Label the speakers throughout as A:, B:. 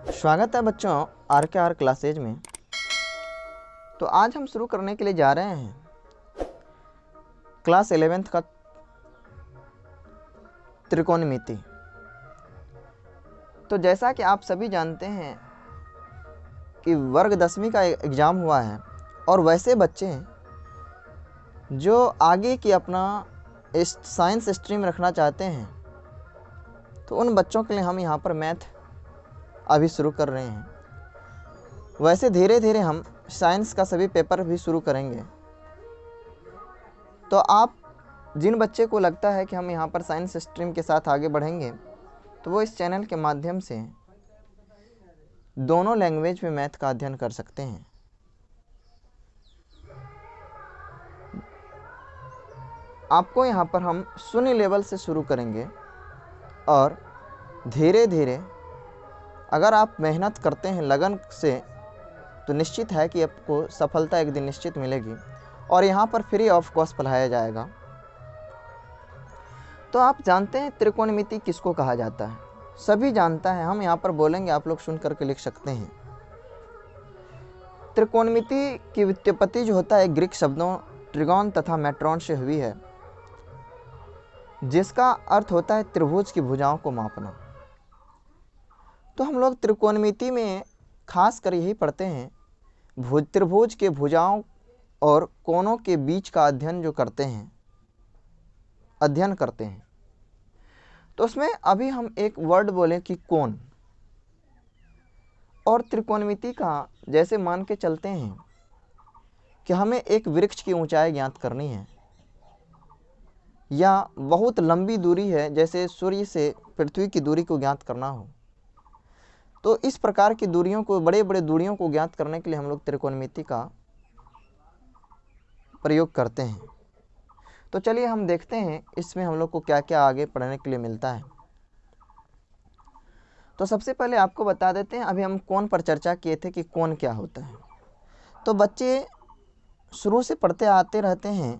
A: स्वागत है बच्चों आर के आर क्लासेज में। तो आज हम शुरू करने के लिए जा रहे हैं क्लास 11th का त्रिकोणमिति। तो जैसा कि आप सभी जानते हैं कि वर्ग 10वीं का एग्ज़ाम हुआ है और वैसे बच्चे हैं जो आगे की अपना साइंस स्ट्रीम रखना चाहते हैं, तो उन बच्चों के लिए हम यहाँ पर मैथ अभी शुरू कर रहे हैं। वैसे धीरे धीरे हम साइंस का सभी पेपर भी शुरू करेंगे। तो आप जिन बच्चे को लगता है कि हम यहाँ पर साइंस स्ट्रीम के साथ आगे बढ़ेंगे, तो वो इस चैनल के माध्यम से दोनों लैंग्वेज में मैथ का अध्ययन कर सकते हैं। आपको यहाँ पर हम शून्य लेवल से शुरू करेंगे और धीरे धीरे अगर आप मेहनत करते हैं लगन से, तो निश्चित है कि आपको सफलता एक दिन निश्चित मिलेगी और यहाँ पर फ्री ऑफ कॉस्ट पढ़ाया जाएगा। तो आप जानते हैं त्रिकोणमिति किसको कहा जाता है? सभी जानता है, हम यहाँ पर बोलेंगे, आप लोग सुन करके लिख सकते हैं। त्रिकोणमिति की व्युत्पत्ति जो होता है ग्रीक शब्दों ट्रिगोन तथा मेट्रॉन से हुई है, जिसका अर्थ होता है त्रिभुज की भुजाओं को मापना। तो हम लोग त्रिकोणमिति में खास कर यही पढ़ते हैं, त्रिभुज के भुजाओं और कोणों के बीच का अध्ययन करते हैं। तो उसमें अभी हम एक वर्ड बोलें कि कोण, और त्रिकोणमिति का जैसे मान के चलते हैं कि हमें एक वृक्ष की ऊंचाई ज्ञात करनी है या बहुत लंबी दूरी है, जैसे सूर्य से पृथ्वी की दूरी को ज्ञात करना हो, तो इस प्रकार की दूरियों को, बड़े बड़े दूरियों को ज्ञात करने के लिए हम लोग त्रिकोणमिति का प्रयोग करते हैं। तो चलिए हम देखते हैं इसमें हम लोग को क्या क्या आगे पढ़ने के लिए मिलता है। तो सबसे पहले आपको बता देते हैं, अभी हम कोण पर चर्चा किए थे कि कोण क्या होता है। तो बच्चे शुरू से पढ़ते आते रहते हैं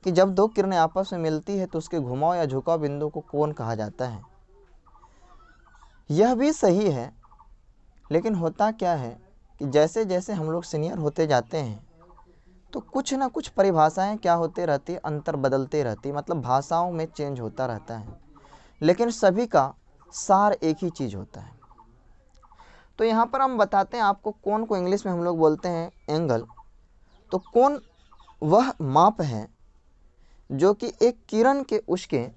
A: कि जब दो किरणें आपस में मिलती है तो उसके घुमाव या झुकाव बिंदु को कोण कहा जाता है। यह भी सही है, लेकिन होता क्या है कि जैसे जैसे हम लोग सीनियर होते जाते हैं तो कुछ ना कुछ परिभाषाएं क्या होते रहती, अंतर बदलते रहती, मतलब भाषाओं में चेंज होता रहता है, लेकिन सभी का सार एक ही चीज़ होता है। तो यहाँ पर हम बताते हैं आपको, कोण को इंग्लिश में हम लोग बोलते हैं एंगल। तो कोण वह माप है जो कि एक किरण के उसके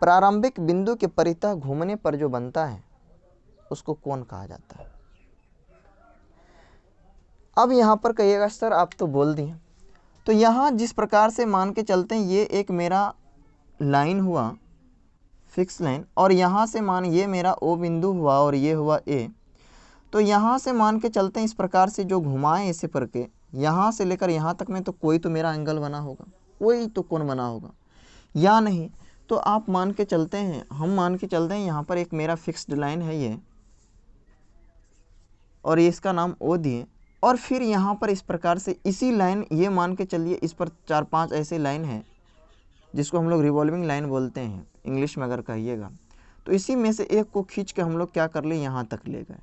A: प्रारंभिक बिंदु के परितः घूमने पर जो बनता है, उसको कोण कहा जाता है। अब यहाँ पर कहिएगा सर आप तो बोल दिए, तो यहाँ जिस प्रकार से मान के चलते हैं, ये एक मेरा लाइन हुआ, फिक्स लाइन, और यहाँ से मान ये मेरा ओ बिंदु हुआ और ये हुआ ए। तो यहाँ से मान के चलते हैं इस प्रकार से जो घुमाएं ऐसे करके यहाँ से लेकर यहाँ तक में, तो कोई तो मेरा एंगल बना होगा, कोई तो कोण बना होगा या नहीं। तो आप मान के चलते हैं, हम मान के चलते हैं यहाँ पर एक मेरा फिक्स्ड लाइन है ये, और ये इसका नाम ओ दिए, और फिर यहाँ पर इस प्रकार से इसी लाइन, ये मान के चलिए इस पर 4-5 ऐसे लाइन है जिसको हम लोग रिवॉल्विंग लाइन बोलते हैं इंग्लिश में अगर कहिएगा। तो इसी में से एक को खींच के हम लोग क्या कर ले, यहाँ तक ले गए।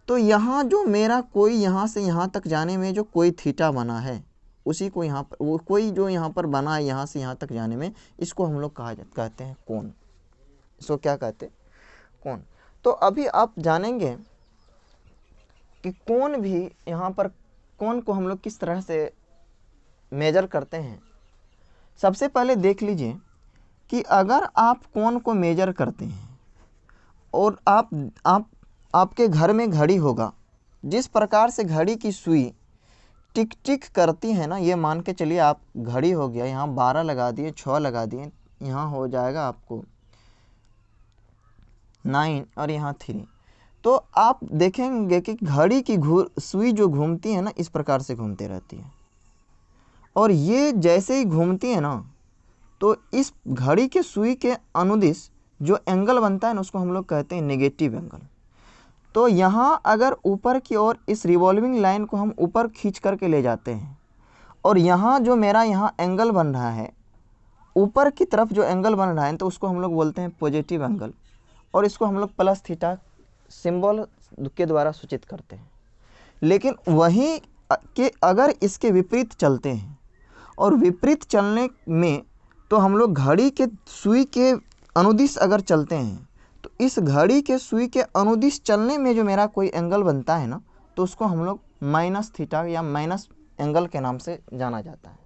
A: तो यहाँ जो मेरा कोई यहाँ से यहाँ तक जाने में जो कोई थीटा बना है, उसी को यहाँ पर वो कोई जो यहाँ पर बना है यहाँ से यहाँ तक जाने में, इसको हम लोग कहते हैं कोण। इसको क्या कहते हैं? कोण। तो अभी आप जानेंगे कि कोण भी, यहाँ पर कोण को हम लोग किस तरह से मेजर करते हैं। सबसे पहले देख लीजिए कि अगर आप कोण को मेजर करते हैं और आपके घर में घड़ी होगा, जिस प्रकार से घड़ी की सुई टिक टिक करती है ना, ये मान के चलिए आप घड़ी हो गया, यहाँ 12 लगा दिए, 6 लगा दिए, यहाँ हो जाएगा आपको 9 और यहाँ 3। तो आप देखेंगे कि घड़ी की सुई जो घूमती है ना, इस प्रकार से घूमते रहती है, और ये जैसे ही घूमती है ना, तो इस घड़ी के सुई के अनुदिश जो एंगल बनता है ना, उसको हम लोग कहते हैं नेगेटिव एंगल। तो यहाँ अगर ऊपर की ओर इस रिवॉल्विंग लाइन को हम ऊपर खींच करके ले जाते हैं, और यहाँ जो मेरा यहाँ एंगल बन रहा है, ऊपर की तरफ जो एंगल बन रहा है, तो उसको हम लोग बोलते हैं पॉजिटिव एंगल, और इसको हम लोग प्लस थीटा सिंबल के द्वारा सूचित करते हैं। लेकिन वहीं के अगर इसके विपरीत चलते हैं और विपरीत चलने में तो हम लोग घड़ी के सुई के अनुदिश अगर चलते हैं तो इस घड़ी के सुई के अनुदिश चलने में जो मेरा कोई एंगल बनता है ना, तो उसको हम लोग माइनस थीटा या माइनस एंगल के नाम से जाना जाता है।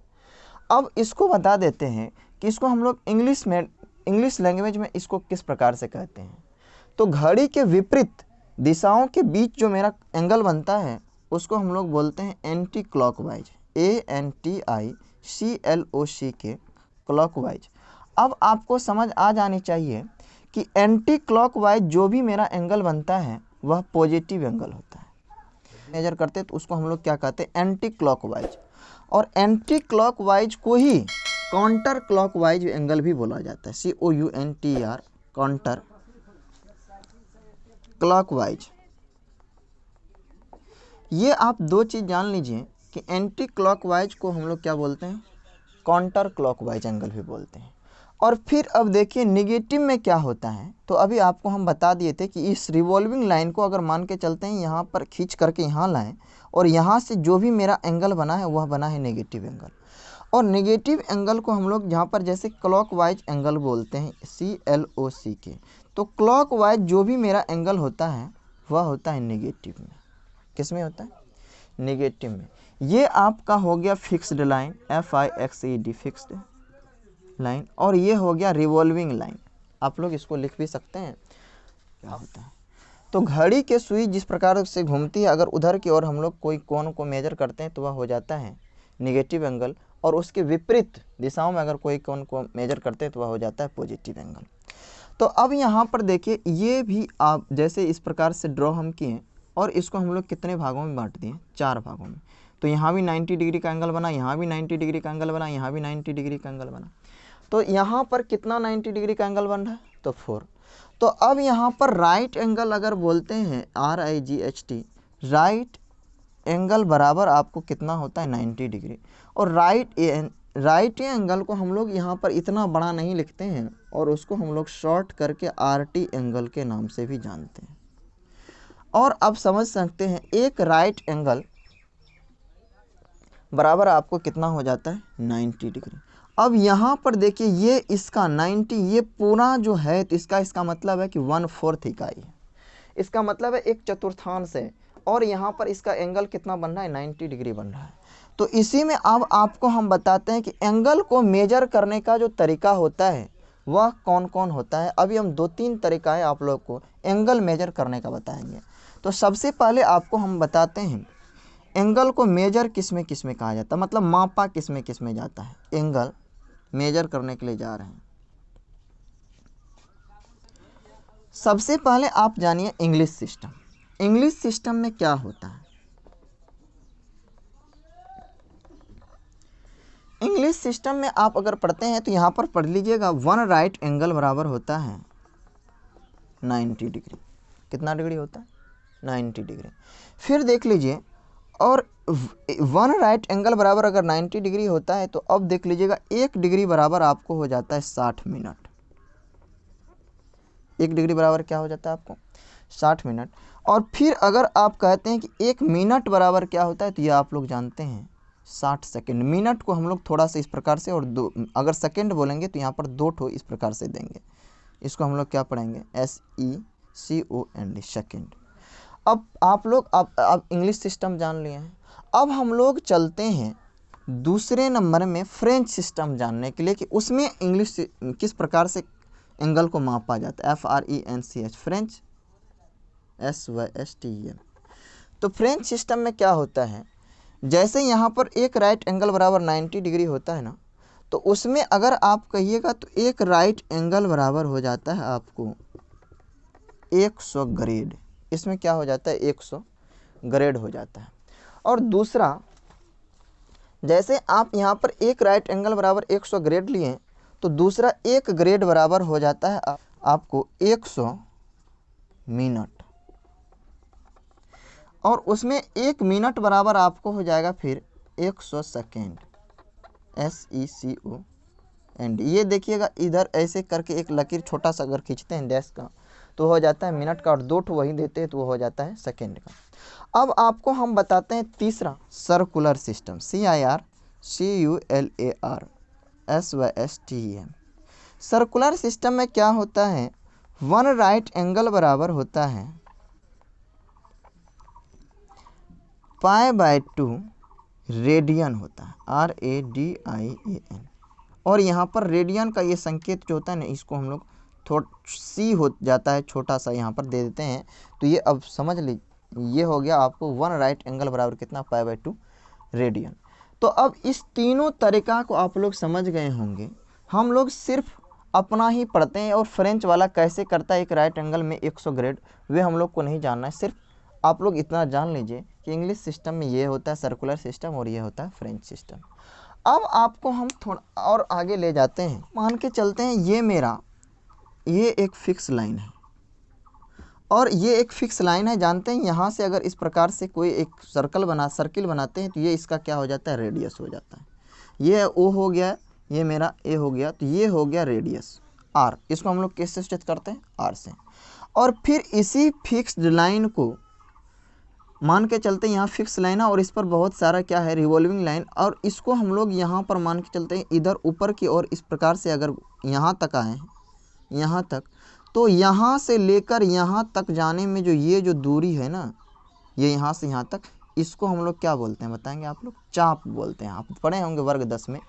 A: अब इसको बता देते हैं कि इसको हम लोग इंग्लिश लैंग्वेज में इसको किस प्रकार से कहते हैं। तो घड़ी के विपरीत दिशाओं के बीच जो मेरा एंगल बनता है उसको हम लोग बोलते हैं एंटी क्लॉकवाइज, ANTICLOCK, क्लॉकवाइज। अब आपको समझ आ जानी चाहिए कि एंटी क्लॉकवाइज जो भी मेरा एंगल बनता है वह पॉजिटिव एंगल होता है। मेजर करते तो उसको हम लोग क्या कहते हैं, एंटी क्लॉकवाइज। और एंटी क्लॉकवाइज को ही काउंटर क्लॉकवाइज एंगल भी बोला जाता है, COUNTR, काउंटर क्लॉकवाइज। ये आप दो चीज़ जान लीजिए कि एंटी क्लॉकवाइज को हम लोग क्या बोलते हैं, काउंटर क्लॉकवाइज एंगल भी बोलते हैं। और फिर अब देखिए निगेटिव में क्या होता है। तो अभी आपको हम बता दिए थे कि इस रिवॉल्विंग लाइन को अगर मान के चलते हैं यहाँ पर खींच करके यहाँ लाएं और यहाँ से जो भी मेरा एंगल बना है वह बना है नेगेटिव एंगल। और नेगेटिव एंगल को हम लोग यहाँ पर जैसे क्लॉकवाइज एंगल बोलते हैं, CLOCK। तो क्लॉकवाइज जो भी मेरा एंगल होता है वह होता है नेगेटिव में। किस में होता है, नेगेटिव में। ये आपका हो गया fixed line, FIXED, fixed line. और ये हो गया रिवॉल्विंग लाइन। आप लोग इसको लिख भी सकते हैं क्या होता है। तो घड़ी के सुई जिस प्रकार से घूमती है, अगर उधर की ओर हम लोग कोई कोण को मेजर करते हैं तो वह हो जाता है नेगेटिव एंगल, और उसके विपरीत दिशाओं में अगर कोई कोण को मेजर करते हैं तो वह हो जाता है पॉजिटिव एंगल। तो अब यहाँ पर देखिए ये भी आप जैसे इस प्रकार से ड्रॉ हम किए और इसको हम लोग कितने भागों में बांट दिए, 4 भागों में। तो यहाँ भी 90 डिग्री का एंगल बना, यहाँ भी 90 डिग्री का एंगल बना, यहाँ भी 90 डिग्री का एंगल बना। तो यहाँ पर कितना 90 डिग्री का एंगल बन रहा है, तो 4। तो अब यहाँ पर राइट एंगल अगर बोलते हैं, RIGHT, राइट एंगल बराबर आपको कितना होता है, 90 डिग्री। और राइट एंगल को हम लोग यहाँ पर इतना बड़ा नहीं लिखते हैं और उसको हम लोग शॉर्ट करके RT एंगल के नाम से भी जानते हैं। और अब समझ सकते हैं एक राइट एंगल बराबर आपको कितना हो जाता है, 90 डिग्री। अब यहाँ पर देखिए ये इसका 90, ये पूरा जो है तो इसका मतलब है कि 1/4 इकाई है। इसका मतलब है 1/4 है। और यहाँ पर इसका एंगल कितना बन रहा है, 90 डिग्री बन रहा है। तो इसी में अब आपको हम बताते हैं कि एंगल को मेजर करने का जो तरीका होता है वह कौन कौन होता है। अभी हम 2-3 तरीका है आप लोग को एंगल मेजर करने का बताएंगे। तो सबसे पहले आपको हम बताते हैं एंगल को मेजर किस में कहा जाता है, मतलब मापा किस में जाता है। एंगल मेजर करने के लिए जा रहे हैं। सबसे पहले आप जानिए इंग्लिश सिस्टम। इंग्लिश सिस्टम में क्या होता है, इंग्लिश सिस्टम में आप अगर पढ़ते हैं तो यहाँ पर पढ़ लीजिएगा 1 राइट एंगल बराबर होता है 90 डिग्री। कितना डिग्री होता है, 90 डिग्री। फिर देख लीजिए, और 1 राइट एंगल बराबर अगर 90 डिग्री होता है तो अब देख लीजिएगा 1 डिग्री बराबर आपको हो जाता है 60 मिनट। 1 डिग्री बराबर क्या हो जाता है आपको, 60 मिनट। और फिर अगर आप कहते हैं कि 1 मिनट बराबर क्या होता है तो ये आप लोग जानते हैं 60 सेकेंड। मिनट को हम लोग थोड़ा सा इस प्रकार से, और दो अगर सेकेंड बोलेंगे तो यहाँ पर 2 ठो इस प्रकार से देंगे। इसको हम लोग क्या पढ़ेंगे, SECOND, सेकेंड। अब आप लोग अब इंग्लिश सिस्टम जान लिए हैं। अब हम लोग चलते हैं दूसरे नंबर में फ्रेंच सिस्टम जानने के लिए कि उसमें इंग्लिश किस प्रकार से एंगल को मापा जाता है। FRENCH, French, SYSTEM। तो फ्रेंच सिस्टम में क्या होता है, जैसे यहाँ पर एक राइट एंगल बराबर 90 डिग्री होता है ना, तो उसमें अगर आप कहिएगा तो एक राइट एंगल बराबर हो जाता है आपको 100 ग्रेड। इसमें क्या हो जाता है, 100 ग्रेड हो जाता है। और दूसरा, जैसे आप यहाँ पर एक राइट एंगल बराबर 100 ग्रेड लिए तो दूसरा 1 ग्रेड बराबर हो जाता है आपको 100 मिनट। और उसमें 1 मिनट बराबर आपको हो जाएगा फिर 100 सेकेंड, SECOND। ये देखिएगा इधर ऐसे करके एक लकीर छोटा सा अगर खींचते हैं डैश का तो हो जाता है मिनट का, और 2 ठो वही देते हैं तो वो हो जाता है सेकेंड का। अब आपको हम बताते हैं तीसरा circular system, CIRCULARSYSTEM। Circular system में क्या होता है, वन राइट एंगल बराबर होता है π/2 रेडियन होता है, RADIAN। और यहाँ पर रेडियन का ये संकेत जो होता है ना, इसको हम लोग सी हो जाता है, छोटा सा यहाँ पर दे देते हैं। तो ये अब समझ लीजिए, ये हो गया आपको वन राइट एंगल बराबर कितना, π/2 रेडियन। तो अब इस तीनों तरीका को आप लोग समझ गए होंगे। हम लोग सिर्फ अपना ही पढ़ते हैं, और फ्रेंच वाला कैसे करता है एक राइट एंगल में 100 ग्रेड, वे हम लोग को नहीं जानना है। सिर्फ आप लोग इतना जान लीजिए कि इंग्लिश सिस्टम में ये होता है सर्कुलर सिस्टम, और ये होता है फ्रेंच सिस्टम। अब आपको हम थोड़ा और आगे ले जाते हैं। मान के चलते हैं ये एक फिक्स लाइन है, और ये एक फिक्स लाइन है, जानते हैं यहाँ से अगर इस प्रकार से कोई एक सर्किल बनाते हैं तो ये इसका क्या हो जाता है, रेडियस हो जाता है। ये ओ हो गया, ये मेरा ए हो गया, तो ये हो गया रेडियस आर। इसको हम लोग किससे स्टेट करते हैं, आर से। और फिर इसी फिक्स्ड लाइन को मान के चलते हैं, यहाँ फिक्स लाइन है और इस पर बहुत सारा क्या है, रिवॉल्विंग लाइन, और इसको हम लोग यहाँ पर मान के चलते हैं इधर ऊपर की ओर इस प्रकार से अगर यहाँ तक आए हैं, यहाँ तक, तो यहाँ से लेकर यहाँ तक जाने में जो ये जो दूरी है ना, ये यहाँ से यहाँ तक, इसको हम लोग क्या बोलते हैं बताएंगे आप लोग, चाप बोलते हैं। आप पढ़े होंगे वर्ग 10 में।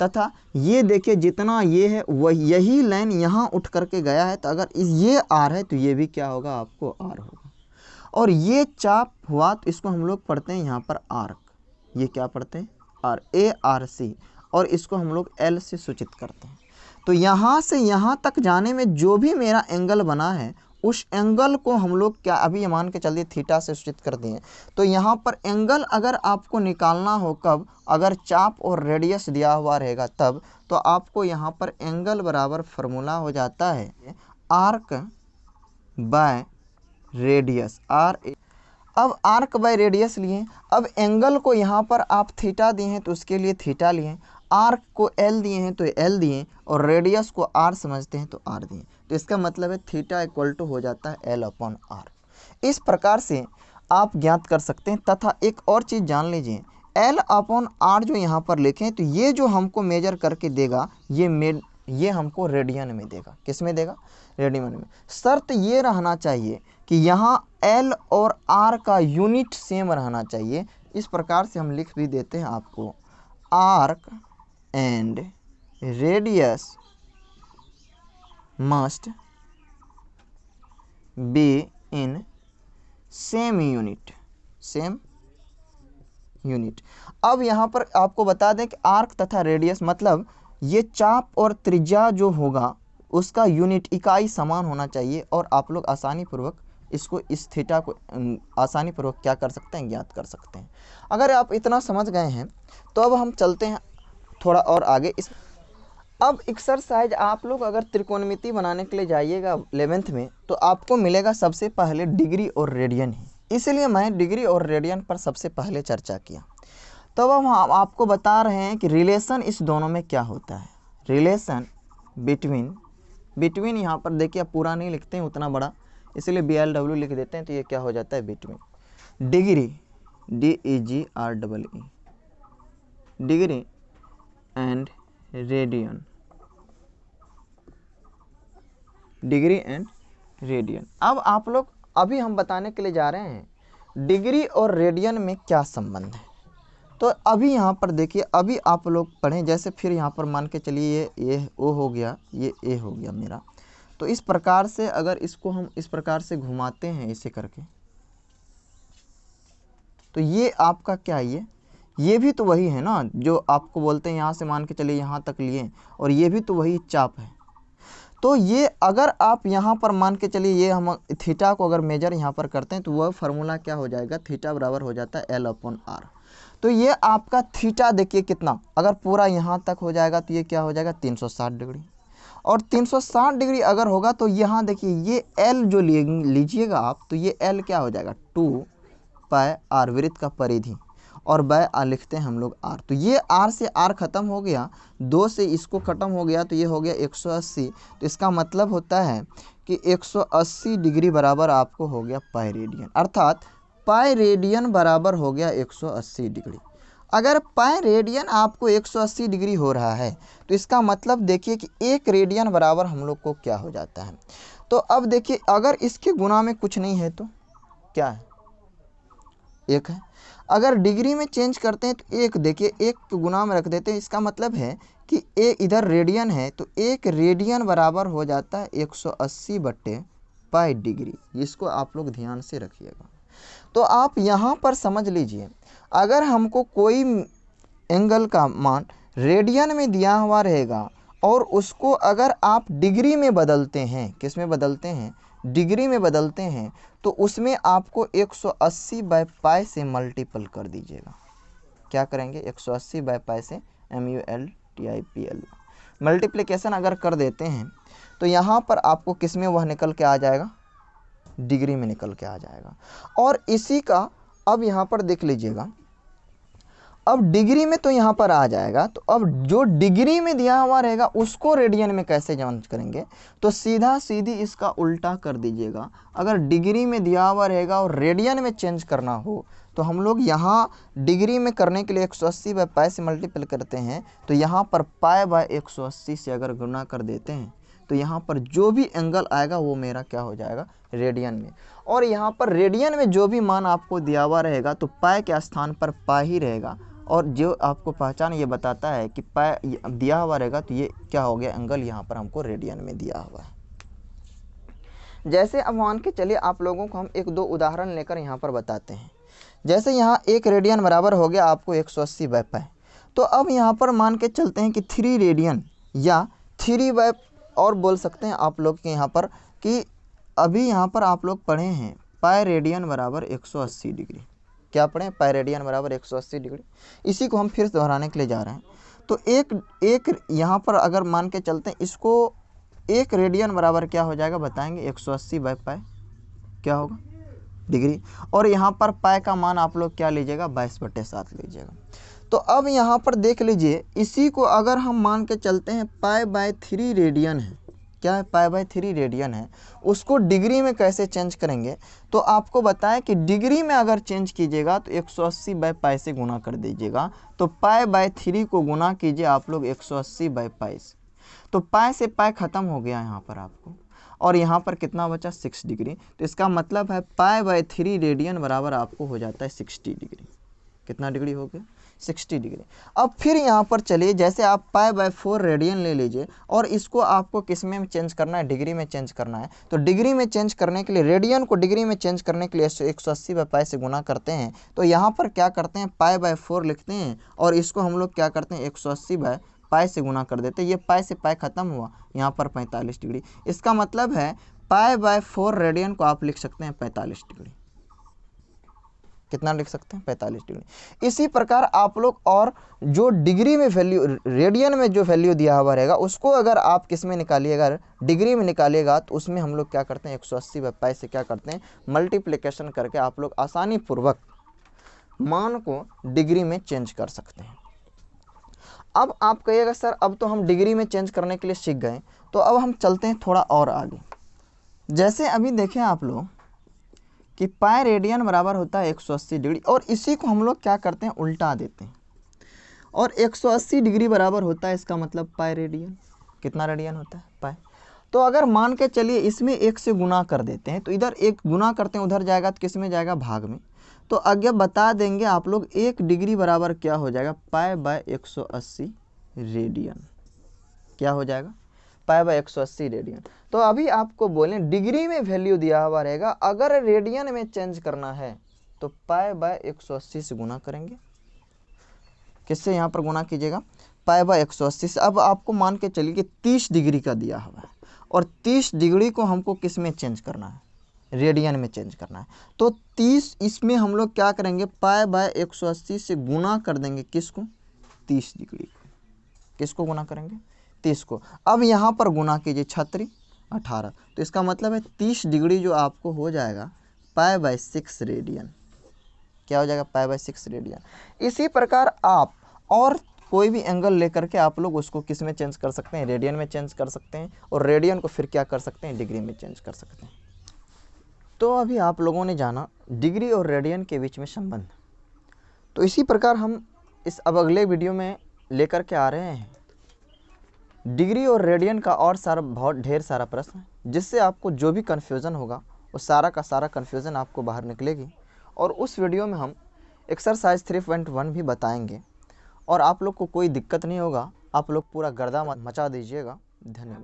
A: तथा ये देखिए जितना ये है वही यही लाइन यहाँ उठ करके गया है, तो अगर ये आर है तो ये भी क्या होगा, आपको आर होगा। और ये चाप हुआ तो इसको हम लोग पढ़ते हैं यहाँ पर आर्क। ये क्या पढ़ते हैं, ARC, और इसको हम लोग L से सूचित करते हैं। तो यहाँ से यहाँ तक जाने में जो भी मेरा एंगल बना है, उस एंगल को हम लोग क्या, अभी मान के चलिए थीटा से सूचित कर दिए। तो यहाँ पर एंगल अगर आपको निकालना हो कब, अगर चाप और रेडियस दिया हुआ रहेगा तब, तो आपको यहाँ पर एंगल बराबर फार्मूला हो जाता है आर्क बाय रेडियस, अब आर्क बाय रेडियस लिए। अब एंगल को यहाँ पर आप थीटा दिए हैं तो उसके लिए थीटा लिए, आर्क को एल दिए हैं तो एल दिए, और रेडियस को आर समझते हैं तो आर दिए। तो इसका मतलब है थीटा इक्वल टू हो जाता है L/R। इस प्रकार से आप ज्ञात कर सकते हैं। तथा एक और चीज़ जान लीजिए, L/R जो यहाँ पर लिखें तो ये जो हमको मेजर करके देगा, ये हमको रेडियन में देगा। किस में देगा, रेडियन में। शर्त ये रहना चाहिए कि यहाँ L और R का यूनिट सेम रहना चाहिए। इस प्रकार से हम लिख भी देते हैं आपको, arc and radius must be in same unit. अब यहाँ पर आपको बता दें कि आर्क तथा रेडियस मतलब ये चाप और त्रिज्या जो होगा उसका यूनिट इकाई समान होना चाहिए, और आप लोग आसानी पूर्वक इसको, इस थीटा को आसानी पूर्वक क्या कर सकते हैं, ज्ञात कर सकते हैं। अगर आप इतना समझ गए हैं तो अब हम चलते हैं थोड़ा और आगे। अब एक्सरसाइज आप लोग अगर त्रिकोणमिति बनाने के लिए जाइएगा 11th में, तो आपको मिलेगा सबसे पहले डिग्री और रेडियन ही, इसलिए मैं डिग्री और रेडियन पर सबसे पहले चर्चा किया। तो अब हम आपको बता रहे हैं कि रिलेशन इस दोनों में क्या होता है। रिलेशन बिटवीन यहाँ पर देखिए, पूरा नहीं लिखते हैं उतना बड़ा, इसलिए BLW लिख देते हैं, तो ये क्या हो जाता है, between. Degree DEGREE, degree and radian, degree and radian. अब आप लोग, अभी हम बताने के लिए जा रहे हैं डिग्री और रेडियन में क्या संबंध है। तो अभी यहाँ पर देखिए, अभी आप लोग पढ़ें, जैसे फिर यहाँ पर मान के चलिए ये O हो गया, ये A हो गया मेरा। तो इस प्रकार से अगर इसको हम इस प्रकार से घुमाते हैं इसे करके, तो ये आपका क्या है, ये भी तो वही है ना जो आपको बोलते हैं, यहाँ से मान के चलिए यहाँ तक लिए, और ये भी तो वही चाप है। तो ये अगर आप यहाँ पर मान के चलिए, ये हम थीटा को अगर मेजर यहाँ पर करते हैं तो वह फार्मूला क्या हो जाएगा, थीटा बराबर हो जाता है L/R। तो ये आपका थीटा देखिए कितना, अगर पूरा यहाँ तक हो जाएगा तो ये क्या हो जाएगा, 360 डिग्री। और 360 डिग्री अगर होगा तो यहाँ देखिए ये L जो लीजिएगा आप, तो ये L क्या हो जाएगा, 2πr, वृत्त का परिधि, और बाय आर लिखते हैं हम लोग R। तो ये R से R ख़त्म हो गया, 2 से इसको ख़त्म हो गया, तो ये हो गया 180। तो इसका मतलब होता है कि 180 डिग्री बराबर आपको हो गया पाई रेडियन, अर्थात पाई रेडियन बराबर हो गया 180 डिग्री। अगर पाई रेडियन आपको 180 डिग्री हो रहा है तो इसका मतलब देखिए कि 1 रेडियन बराबर हम लोग को क्या हो जाता है। तो अब देखिए अगर इसके गुना में कुछ नहीं है तो क्या है, 1 है। अगर डिग्री में चेंज करते हैं तो 1, देखिए 1 के गुना में रख देते हैं, इसका मतलब है कि इधर रेडियन है तो 1 रेडियन बराबर हो जाता है 180 बट्टे पाई डिग्री। इसको आप लोग ध्यान से रखिएगा। तो आप यहाँ पर समझ लीजिए, अगर हमको कोई एंगल का मान रेडियन में दिया हुआ रहेगा और उसको अगर आप डिग्री में बदलते हैं, किस में बदलते हैं, डिग्री में बदलते हैं, तो उसमें आपको 180 बाय पाई से मल्टीपल कर दीजिएगा। क्या करेंगे, 180 बाय पाई से MULTIPL मल्टीप्लिकेशन अगर कर देते हैं तो यहाँ पर आपको किस में वह निकल के आ जाएगा, डिग्री में निकल के आ जाएगा। और इसी का अब यहाँ पर देख लीजिएगा, अब डिग्री में तो यहाँ पर आ जाएगा, तो अब जो डिग्री में दिया हुआ रहेगा उसको रेडियन में कैसे जांच करेंगे, तो सीधा सीधी इसका उल्टा कर दीजिएगा। अगर डिग्री में दिया हुआ रहेगा और रेडियन में चेंज करना हो तो हम लोग यहाँ डिग्री में करने के लिए 180 बाय पाई से मल्टीपल करते हैं, तो यहाँ पर पाई बाय 180 से अगर गुना कर देते हैं तो यहाँ पर जो भी एंगल आएगा वो मेरा क्या हो जाएगा, रेडियन में। और यहाँ पर रेडियन में जो भी मान आपको दिया हुआ रहेगा तो पाई के स्थान पर पाई ही रहेगा, और जो आपको पहचान ये बताता है कि पाई दिया हुआ रहेगा तो ये क्या हो गया, एंगल यहाँ पर हमको रेडियन में दिया हुआ है। जैसे अब मान के चलिए आप लोगों को हम 1-2 उदाहरण लेकर यहाँ पर बताते हैं। जैसे यहाँ 1 रेडियन बराबर हो गया आपको 180 बाय पाई, तो अब यहाँ पर मान के चलते हैं कि 3 रेडियन या 3 बाय, और बोल सकते हैं आप लोग के यहाँ पर कि अभी यहाँ पर आप लोग पढ़े हैं पाई रेडियन बराबर 180 डिग्री। क्या पढ़ें, पाई रेडियन बराबर 180 डिग्री। इसी को हम फिर से दोहराने के लिए जा रहे हैं। तो एक यहाँ पर अगर मान के चलते हैं इसको, 1 रेडियन बराबर क्या हो जाएगा बताएंगे, 180 बाय पाई क्या होगा, डिग्री। और यहाँ पर पाई का मान आप लोग क्या लीजिएगा, 22/7 लीजिएगा। तो अब यहाँ पर देख लीजिए, इसी को अगर हम मान के चलते हैं पाई बाय 3 रेडियन है, क्या है, पाई बाय 3 रेडियन है, उसको डिग्री में कैसे चेंज करेंगे, तो आपको बताएं कि डिग्री में अगर चेंज कीजिएगा तो 180 बाय पाई से गुना कर दीजिएगा। तो पाई बाय 3 को गुना कीजिए आप लोग 180 बाय पाई से, तो पाई से पाई ख़त्म हो गया यहाँ पर आपको, और यहाँ पर कितना बचा, 6 डिग्री। तो इसका मतलब है पाई बाय 3 रेडियन बराबर आपको हो जाता है 60 डिग्री। कितना डिग्री हो गया, 60 डिग्री। अब फिर यहाँ पर चलिए, जैसे आप पाई बाय 4 रेडियन ले लीजिए और इसको आपको किस में चेंज करना है, डिग्री में चेंज करना है। तो डिग्री में चेंज करने के लिए, रेडियन को डिग्री में चेंज करने के लिए 180 बाय पाई से गुना करते हैं। तो यहाँ पर क्या करते हैं, पाई बाय 4 लिखते हैं और इसको हम लोग क्या करते हैं, 180 बाय पाई से गुना कर देते हैं। ये पाई से पाई ख़त्म हुआ, यहाँ पर 45 डिग्री। इसका मतलब है पाई बाय 4 रेडियन को आप लिख सकते हैं 45 डिग्री। कितना लिख सकते हैं, 45 डिग्री। इसी प्रकार आप लोग, और जो डिग्री में वैल्यू, रेडियन में जो वैल्यू दिया हुआ रहेगा उसको अगर आप किस में निकालिएगा, डिग्री में निकालिएगा, तो उसमें हम लोग क्या करते हैं, 180 बाय पाई से क्या करते हैं, मल्टीप्लिकेशन करके आप लोग आसानी पूर्वक मान को डिग्री में चेंज कर सकते हैं। अब आप कहिएगा सर अब तो हम डिग्री में चेंज करने के लिए सीख गए, तो अब हम चलते हैं थोड़ा और आगे। जैसे अभी देखें आप लोग कि पाई रेडियन बराबर होता है 180 डिग्री, और इसी को हम लोग क्या करते हैं, उल्टा देते हैं, और 180 डिग्री बराबर होता है, इसका मतलब पाई रेडियन। कितना रेडियन होता है, पाई। तो अगर मान के चलिए इसमें 1 से गुना कर देते हैं, तो इधर 1 गुना करते हैं, उधर जाएगा तो किस में जाएगा, भाग में। तो आगे बता देंगे आप लोग 1 डिग्री बराबर क्या हो जाएगा, पाई बाय 180 रेडियन। क्या हो जाएगा, पाई बाय 180 रेडियन। तो अभी आपको बोलें डिग्री में वैल्यू दिया हुआ रहेगा, अगर रेडियन में चेंज करना है तो पाई बाय 180 से गुना करेंगे। किससे यहाँ पर गुना कीजिएगा, पाई बाय 180 से। अब आपको मान के चलिए कि 30 डिग्री का दिया हुआ है और 30 डिग्री को हमको किस में चेंज करना है, रेडियन में चेंज करना है। तो 30, इसमें हम लोग क्या करेंगे, पाई बाय 180 से गुना कर देंगे किसको, 30 डिग्री को। किसको गुना करेंगे, 30 को। अब यहाँ पर गुना कीजिए 36 18, तो इसका मतलब है 30 डिग्री जो आपको हो जाएगा पाई बाय 6 रेडियन। क्या हो जाएगा, पाई बाय 6 रेडियन। इसी प्रकार आप और कोई भी एंगल लेकर के आप लोग उसको किस में चेंज कर सकते हैं, रेडियन में चेंज कर सकते हैं, और रेडियन को फिर क्या कर सकते हैं, डिग्री में चेंज कर सकते हैं। तो अभी आप लोगों ने जाना डिग्री और रेडियन के बीच में संबंध। तो इसी प्रकार हम इस अब अगले वीडियो में लेकर के आ रहे हैं डिग्री और रेडियन का और सारा बहुत ढेर सारा प्रश्न, जिससे आपको जो भी कन्फ्यूज़न होगा वो सारा का सारा कन्फ्यूज़न आपको बाहर निकलेगी। और उस वीडियो में हम एक्सरसाइज 3.1 भी बताएंगे और आप लोग को कोई दिक्कत नहीं होगा, आप लोग पूरा गर्दा मचा दीजिएगा। धन्यवाद।